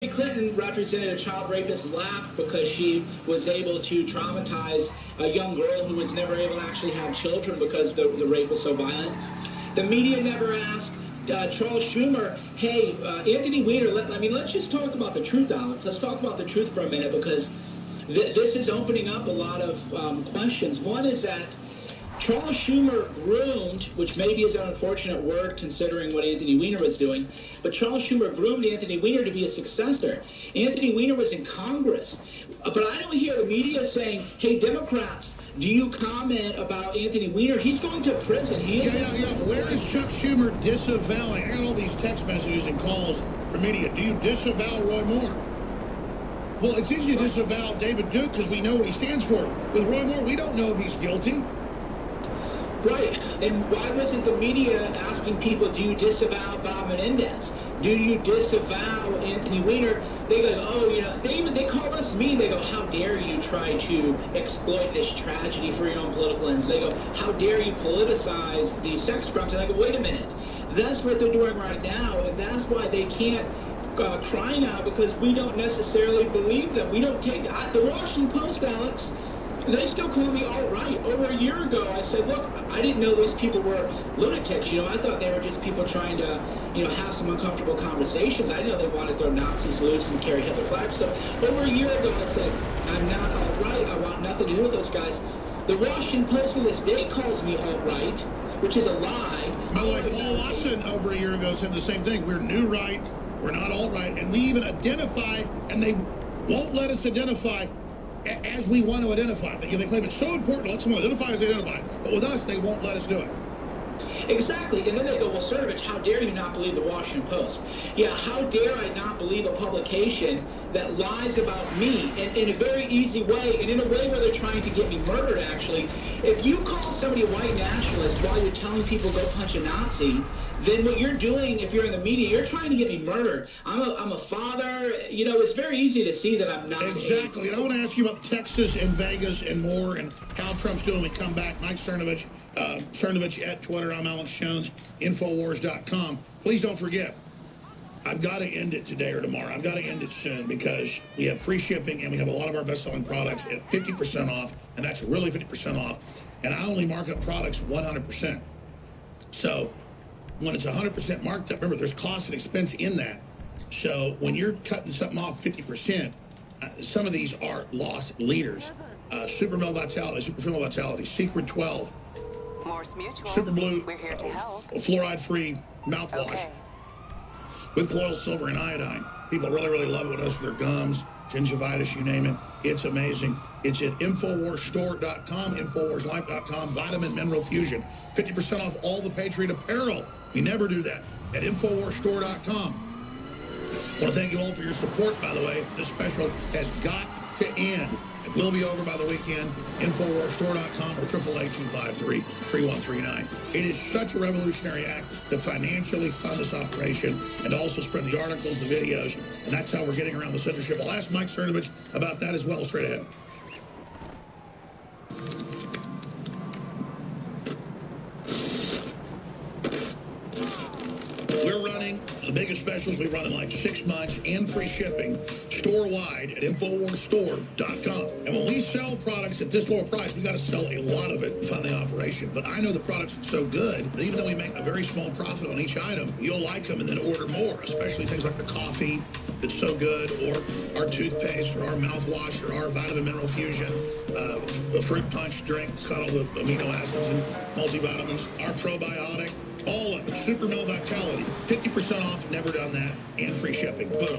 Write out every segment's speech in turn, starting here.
Clinton represented a child rapist laughed because she was able to traumatize a young girl who was never able to actually have children because the rape was so violent. The media never asked Charles Schumer, hey, Anthony Weiner, let's just talk about the truth, Alex. Let's talk about the truth for a minute, because this is opening up a lot of questions. One is that Charles Schumer groomed, which maybe is an unfortunate word considering what Anthony Weiner was doing, but Charles Schumer groomed Anthony Weiner to be a successor. Anthony Weiner was in Congress, but I don't hear the media saying, hey, Democrats, do you comment about Anthony Weiner? He's going to prison. Where is Chuck Schumer disavowing? I got all these text messages and calls from media. Do you disavow Roy Moore? Well, it's easy to disavow David Duke because we know what he stands for. With Roy Moore, we don't know if he's guilty. Right. And why wasn't the media asking people, do you disavow Bob Menendez? Do you disavow Anthony Weiner? They go, oh, you know, they call us mean. They go, how dare you try to exploit this tragedy for your own political ends? They go, how dare you politicize these sex crimes? And I go, wait a minute. That's what they're doing right now, and that's why they can't cry now, because we don't necessarily believe them. We don't take the Washington Post, Alex. They still call me all right. Over a year ago, I said, look, I didn't know those people were lunatics. You know, I thought they were just people trying to, you know, have some uncomfortable conversations. I didn't know they wanted to throw Nazi salutes and carry Hitler flags. So over a year ago, I said, I'm not all right. I want nothing to do with those guys. The Washington Post to this day calls me all right, which is a lie. By the way, Paul Watson over a year ago said the same thing. We're new right. We're not all right. And we even identify, and they won't let us identify as we want to identify. They claim it's so important to let someone identify as they identify. But with us, they won't let us do it. Exactly. And then they go, well, Cernovich, how dare you not believe the Washington Post? Yeah, how dare I not believe a publication that lies about me in a very easy way, and in a way where they're trying to get me murdered, actually. If you call somebody a white nationalist while you're telling people go punch a Nazi, then what you're doing, if you're in the media, you're trying to get me murdered. I'm a father. You know, it's very easy to see that I'm not. Exactly. And I want to ask you about Texas and Vegas and more, and how Trump's doing. We come back. Mike Cernovich, Cernovich at Twitter. I'm Alex Jones, Infowars.com. Please don't forget, I've got to end it today or tomorrow. I've got to end it soon, because we have free shipping and we have a lot of our best-selling products at 50% off, and that's really 50% off. And I only mark up products 100%. So when it's 100% marked up, remember, there's cost and expense in that. So when you're cutting something off 50%, some of these are loss leaders. Super Male Vitality, Super Female Vitality, Secret 12, Morse Mutual. Super Blue, We're here to help. Fluoride-free mouthwash. Okay. With colloidal silver and iodine. People really, really love it. What it does for their gums, gingivitis, you name it. It's amazing. It's at InfoWarsStore.com, InfoWarsLife.com, Vitamin Mineral Fusion. 50% off all the Patriot apparel. We never do that. At InfoWarsStore.com. I want to thank you all for your support, by the way. This special has got to end. It will be over by the weekend. InfoWarsStore.com or 888-253-3139. It is such a revolutionary act to financially fund this operation and to also spread the articles, the videos, and that's how we're getting around the censorship. I'll ask Mike Cernovich about that as well straight ahead. We're running the biggest specials we've run in like 6 months and free shipping store-wide at InfoWarsStore.com. And when we sell products at this lower price, we got to sell a lot of it to fund the operation. But I know the products are so good that even though we make a very small profit on each item, you'll like them and then order more, especially things like the coffee that's so good, or our toothpaste, or our mouthwash, or our Vitamin Mineral Fusion, a fruit punch drink. It's got all the amino acids and multivitamins. Our probiotic. All of it. Super Male Vitality, 50% off, never done that, and free shipping. Boom.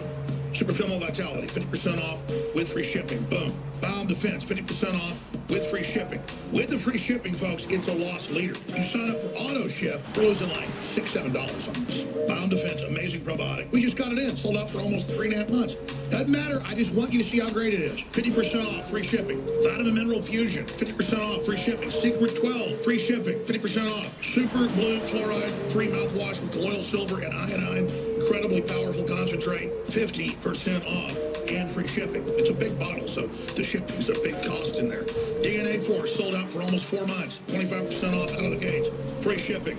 Super Female Vitality, 50% off with free shipping. Boom. Bomb Defense, 50% off with free shipping. With the free shipping, folks, it's a loss leader. You sign up for auto ship, we're losing like $6, $7 on this. Bomb Defense, amazing probiotic. We just got it in, sold out for almost 3.5 months. Doesn't matter, I just want you to see how great it is. 50% off, free shipping. Vitamin Mineral Fusion, 50% off, free shipping. Secret 12, free shipping, 50% off. Super Blue Fluoride, free mouthwash with colloidal silver and iodine. Incredibly powerful concentrate, 50% off. And free shipping. It's a big bottle, so the shipping is a big cost in there. DNA Force sold out for almost 4 months. 25% off out of the gates. Free shipping.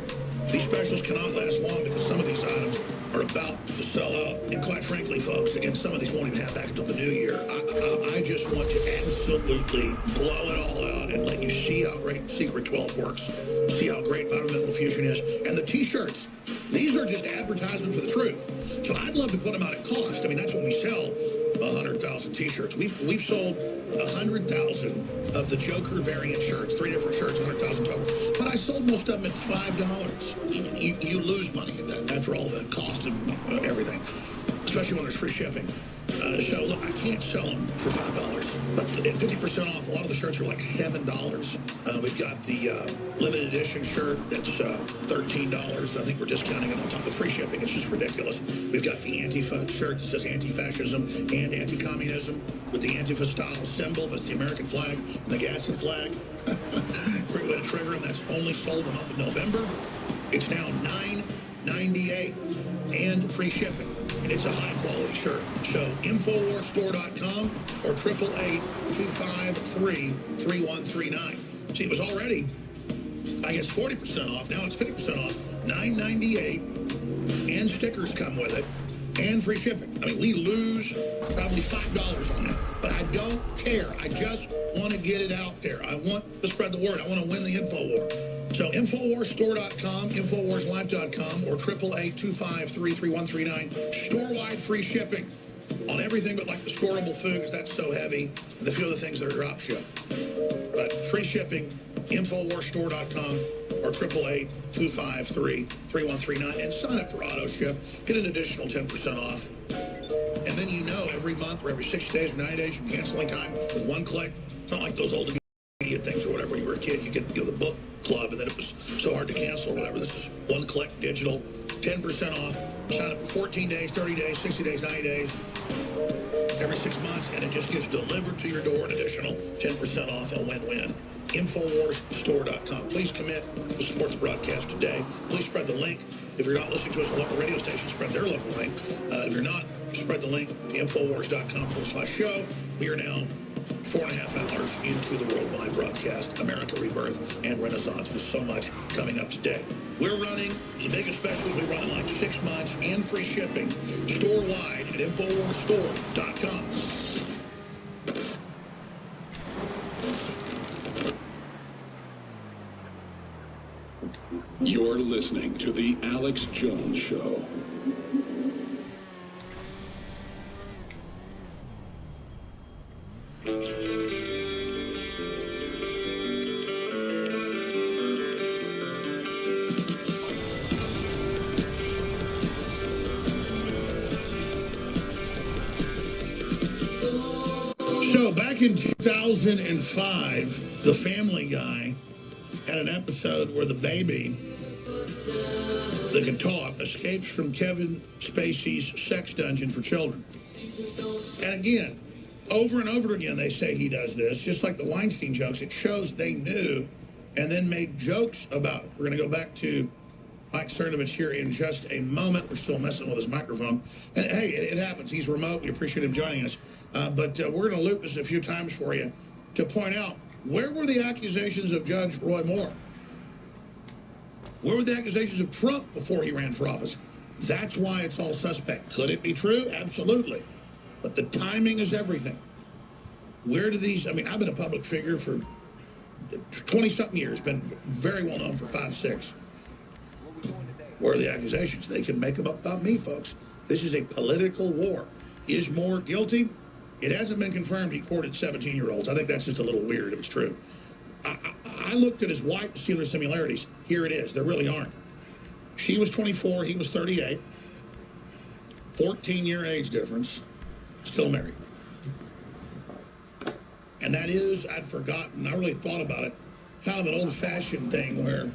These specials cannot last long because some of these items are about to sell out. And quite frankly, folks, again, some of these won't even have back until the new year. I just want to absolutely blow it all out and let you see how great Secret 12 works, see how great Environmental Fusion is. And the T-shirts, these are just advertisements for the truth. So I'd love to put them out at cost. I mean, that's when we sell 100,000 T-shirts. We've sold 100,000 of the Joker variant shirts, 3 different shirts, 100,000 total. But I sold most of them at $5. You lose money at that after all the cost and everything, especially when there's free shipping. So look, I can't sell them for $5, but at 50% off, a lot of the shirts are like $7. We've got the limited edition shirt that's $13. I think we're discounting it on top of free shipping. It's just ridiculous. We've got the Antifa shirt that says anti-fascism and anti-communism with the Antifa style symbol, but it's the American flag and the Gadsden flag. Great way to trigger them. That's only sold in the month of November. It's now $9.98 and free shipping. And it's a high-quality shirt. So, InfoWarsStore.com or 888-253-3139. See, it was already, I guess, 40% off. Now it's 50% off. $9.98, and stickers come with it, and free shipping. I mean, we lose probably $5 on that. But I don't care. I just want to get it out there. I want to spread the word. I want to win the info war. So InfoWarsStore.com, InfoWarsLife.com, or 888-253-3139. Store-wide free shipping on everything but like the storable food, because that's so heavy, and a few other things that are drop ship. But free shipping, InfoWarsStore.com, or 888-253-3139. And sign up for auto ship. Get an additional 10% off. And then you know every month or every 60 days or 90 days you cancel any time with one click. It's not like those old immediate things or whatever. When you were a kid, you get the book club, and then it was so hard to cancel or whatever. This is one click digital, 10% off. Sign up for 14 days, 30 days, 60 days, 90 days, every 6 months, and it just gets delivered to your door, an additional 10% off, a win-win. InfoWarsStore.com. Please commit to support the broadcast today. Please spread the link. If you're not listening to us on a local radio station, spread their local link. If you're not, spread the link to InfoWars.com/show. We are now 4.5 hours into the worldwide broadcast, America Rebirth and Renaissance, with so much coming up today. We're running the biggest specials we run in like 6 months and free shipping store-wide at InfoWarsStore.com. You're listening to The Alex Jones Show. So back in 2005, The Family Guy had an episode where the baby that can talk escapes from Kevin Spacey's sex dungeon for children. And again, over and over again, they say he does this, just like the Weinstein jokes. It shows they knew and then made jokes about it. We're going to go back to Mike Cernovich here in just a moment. We're still messing with his microphone. And hey, it happens. He's remote. We appreciate him joining us. But we're going to loop this a few times for you to point out, where were the accusations of Judge Roy Moore? Where were the accusations of Trump before he ran for office? That's why it's all suspect. Could it be true? Absolutely. But the timing is everything. Where do these, I mean, I've been a public figure for 20-something years, been very well known for 5, 6. Where are the accusations? They can make them up about me, folks. This is a political war. Is Moore guilty? It hasn't been confirmed he courted 17-year-olds. I think that's just a little weird if it's true. I looked at his wife to see their similarities. Here it is. There really aren't. She was 24. He was 38. 14-year age difference. Still married. And that is, I'd forgotten. I really thought about it. Kind of an old-fashioned thing where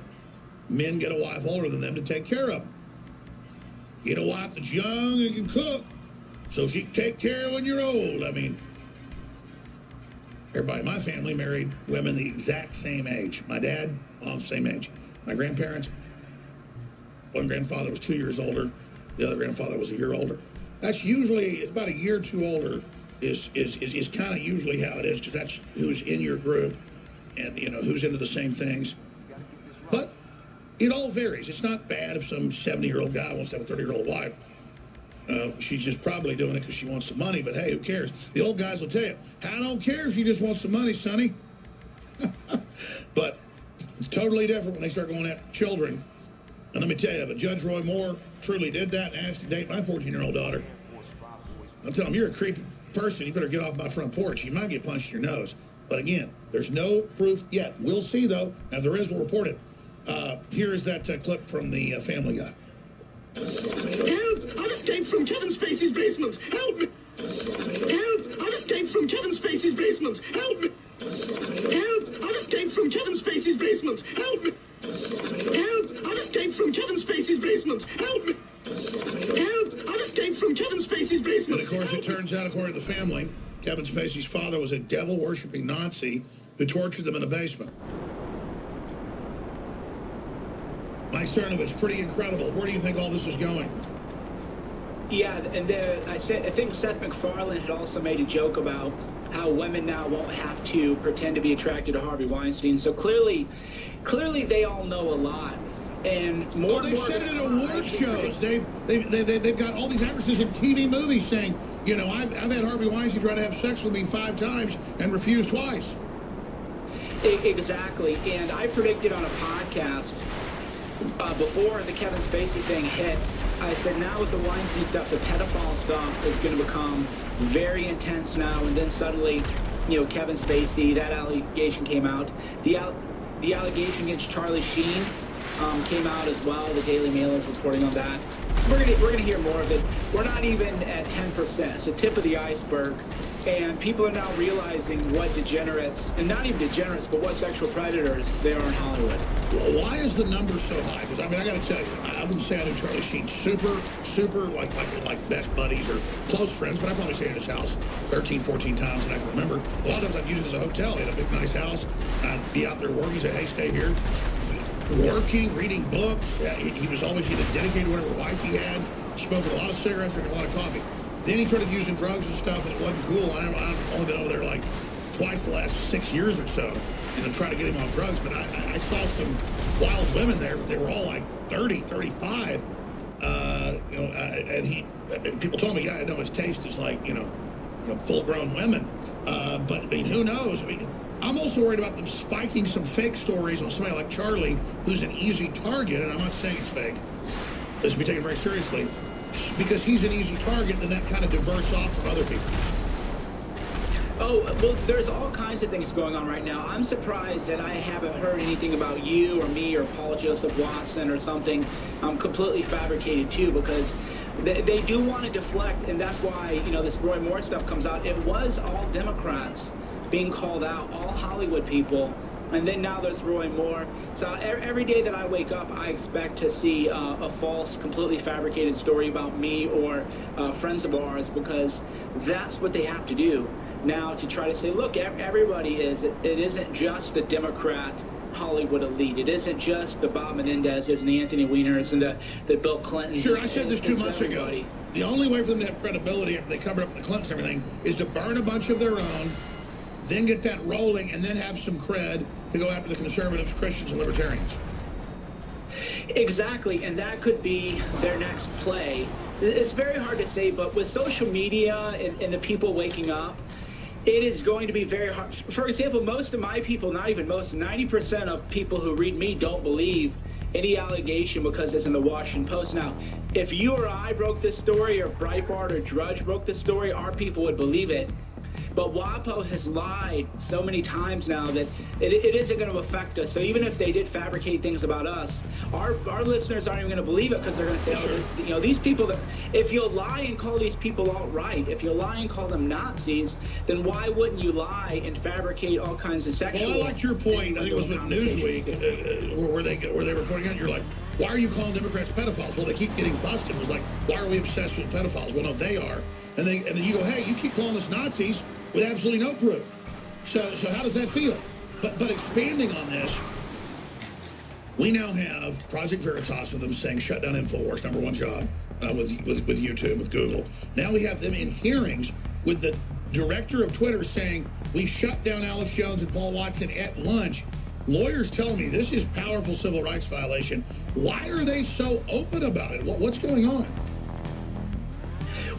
men get a wife older than them to take care of them. Get a wife that's young and can cook, so she can take care of when you're old. I mean, everybody in my family married women the exact same age. My dad, mom, same age. My grandparents, one grandfather was 2 years older. The other grandfather was a year older. That's usually, it's about a year or two older is kind of usually how it is, because that's who's in your group and, you know, who's into the same things. But It all varies. It's not bad if some 70-year-old guy wants to have a 30-year-old wife. She's just probably doing it because she wants some money, but hey, who cares? The old guys will tell you, I don't care if she just wants some money, sonny. But it's totally different when they start going after children. And let me tell you, if Judge Roy Moore truly did that and asked to date my 14-year-old daughter, I'll tell him, you're a creepy person. You better get off my front porch. You might get punched in your nose. But again, there's no proof yet. We'll see, though. If there is, we'll report it. Here is that clip from the Family Guy. Help! I've escaped from Kevin Spacey's basement. Help me! Help! I've escaped from Kevin Spacey's basement. Help me! Help! I've escaped from Kevin Spacey's basement. Help me! Help! I've escaped from Kevin Spacey's basement. Help me! Help! I've escaped from Kevin Spacey's basement. And of course, it turns out, according to the family, Kevin Spacey's father was a devil-worshipping Nazi who tortured them in a basement. Mike Cernovich, pretty incredible. Where do you think all this is going? Yeah, and I think Seth MacFarlane had also made a joke about how women now won't have to pretend to be attracted to Harvey Weinstein. So clearly they all know a lot. And more. They've said it at award shows. They've got all these actresses in TV movies saying, you know, I've had Harvey Weinstein try to have sex with me 5 times and refused twice. Exactly. And I predicted on a podcast before the Kevin Spacey thing hit, I said now with the Weinstein stuff, the pedophile stuff is going to become very intense now. And then suddenly, you know, Kevin Spacey, that allegation came out. The allegation against Charlie Sheen came out as well. The Daily Mail is reporting on that. We're gonna hear more of it. We're not even at 10%. It's the tip of the iceberg. And people are now realizing what degenerates, and not even degenerates, but what sexual predators they are in Hollywood. Well, why is the number so high? Because, I mean, I got to tell you, I wouldn't say I knew Charlie Sheen super, like best buddies or close friends, but I probably stayed at his house 13, 14 times, and I can remember. A lot of times I'd use it as a hotel. He had a big, nice house. I'd be out there working, say, hey, stay here. Working, reading books. He was always either dedicated to whatever wife he had, smoking a lot of cigarettes, drinking a lot of coffee. Then he started using drugs and stuff, and it wasn't cool. I've only been over there like twice the last 6 years or so, you know, trying to get him off drugs. But I saw some wild women there. They were all like 30, 35. You know, and people told me, yeah, I know his taste is like, you know, full-grown women. But I mean, who knows? I mean, I'm also worried about them spiking some fake stories on somebody like Charlie, who's an easy target, and I'm not saying it's fake. This should be taken very seriously. Because he's an easy target, then that kind of diverts off from other people. Oh, well, there's all kinds of things going on right now. I'm surprised that I haven't heard anything about you or me or Paul Joseph Watson or something completely fabricated, too, because they do want to deflect, and that's why, you know, this Roy Moore stuff comes out. It was all Democrats being called out, all Hollywood people. And then now there's Roy Moore. So every day that I wake up, I expect to see a false, completely fabricated story about me or friends of ours, because that's what they have to do now to try to say, look, everybody is. It isn't just the Democrat Hollywood elite. It isn't just the Bob Menendezes and the Anthony Weiners and the Bill Clintons. Sure, I said this 2 months ago. The only way for them to have credibility after they cover up the Clintons and everything is to burn a bunch of their own, then get that rolling, and then have some cred to go after the conservatives, Christians, and libertarians. Exactly, and that could be their next play. It's very hard to say, but with social media and the people waking up, it is going to be very hard. For example, most of my people, not even most, 90% of people who read me don't believe any allegation because it's in the Washington Post. Now, if you or I broke this story, or Breitbart or Drudge broke this story, our people would believe it. But WAPO has lied so many times now that it isn't going to affect us. So even if they did fabricate things about us, our listeners aren't even going to believe it, because they're going to say, oh, you know, these people that, if you'll lie and call these people alt-right, if you'll lie and call them Nazis, then why wouldn't you lie and fabricate all kinds of sexual? Well, I liked your point. I think it was with Newsweek where they were pointing out. You're like, why are you calling Democrats pedophiles? Well, they keep getting busted. It was like, why are we obsessed with pedophiles? Well, no, they are. And then you go, hey, you keep calling us Nazis with absolutely no proof. So how does that feel? But expanding on this, we now have Project Veritas with them saying shut down InfoWars, #1 job with YouTube, with Google. Now we have them in hearings with the director of Twitter saying we shut down Alex Jones and Paul Watson at lunch. Lawyers telling me this is powerful civil rights violation. Why are they so open about it? What's going on?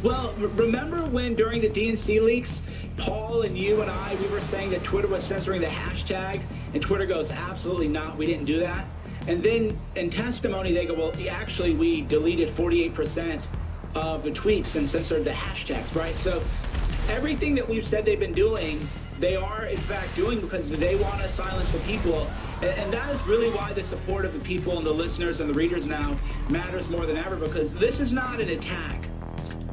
Well, remember when during the DNC leaks, Paul and you and I, we were saying that Twitter was censoring the hashtag, and Twitter goes, absolutely not, we didn't do that. And then in testimony, they go, well, actually, we deleted 48% of the tweets and censored the hashtags, right? So everything that we've said they've been doing, they are, in fact, doing because they want to silence the people. And that is really why the support of the people and the listeners and the readers now matters more than ever, because this is not an attack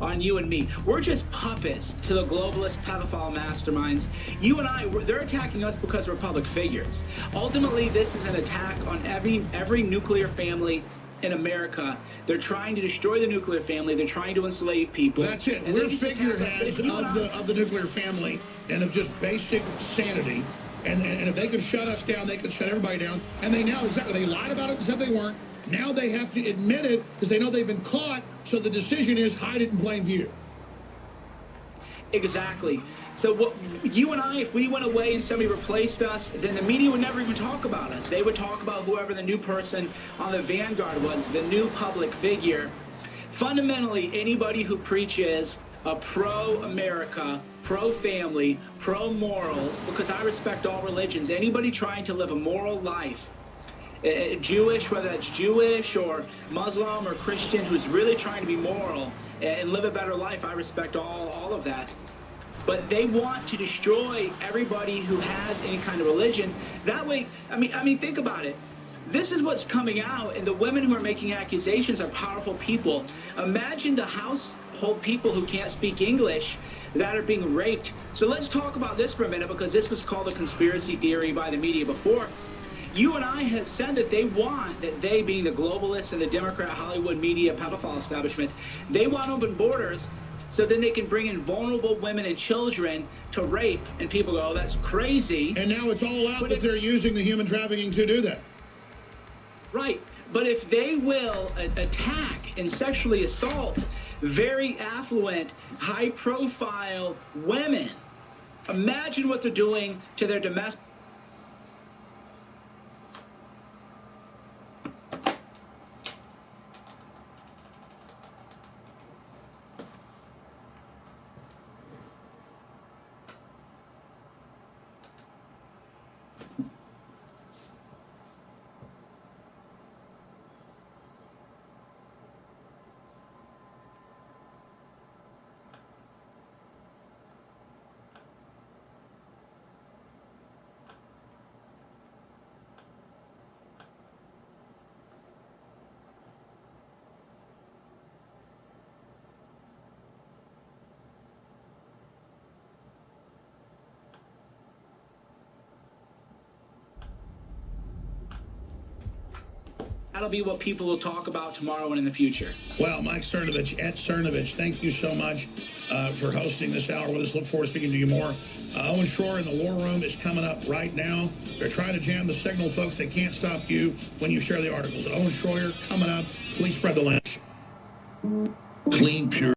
on you and me. We're just puppets to the globalist pedophile masterminds. You and I, they're attacking us because we're public figures. Ultimately, this is an attack on every nuclear family in America. They're trying to destroy the nuclear family. They're trying to enslave people. That's it. We're figureheads of the nuclear family and of just basic sanity. And if they could shut us down, they could shut everybody down. And they now, exactly, they lied about it, said they weren't. Now they have to admit it because they know they've been caught. So the decision is hide it in plain view. Exactly. So what, you and I, if we went away and somebody replaced us, then the media would never even talk about us. They would talk about whoever the new person on the vanguard was, the new public figure. Fundamentally, anybody who preaches a pro-America, pro-family, pro-morals, because I respect all religions, anybody trying to live a moral life, Jewish, whether that's Jewish or Muslim or Christian, who's really trying to be moral and live a better life, I respect all of that. But they want to destroy everybody who has any kind of religion. That way, I mean, think about it. This is what's coming out, and the women who are making accusations are powerful people. Imagine the household people who can't speak English that are being raped. So let's talk about this for a minute, because this was called a conspiracy theory by the media before. You and I have said that they want, that they being the globalists and the Democrat Hollywood media pedophile establishment, they want open borders so then they can bring in vulnerable women and children to rape. And people go, oh, that's crazy. And now it's all out that they're using the human trafficking to do that. Right. But if they will attack and sexually assault very affluent, high-profile women, imagine what they're doing to their domestic. That'll be what people will talk about tomorrow and in the future. Well, Mike Cernovich, at Cernovich, thank you so much for hosting this hour with us. Look forward to speaking to you more. Owen Shroyer in the War Room is coming up right now. They're trying to jam the signal, folks. They can't stop you when you share the articles. Owen Shroyer coming up. Please spread the link. Clean, pure.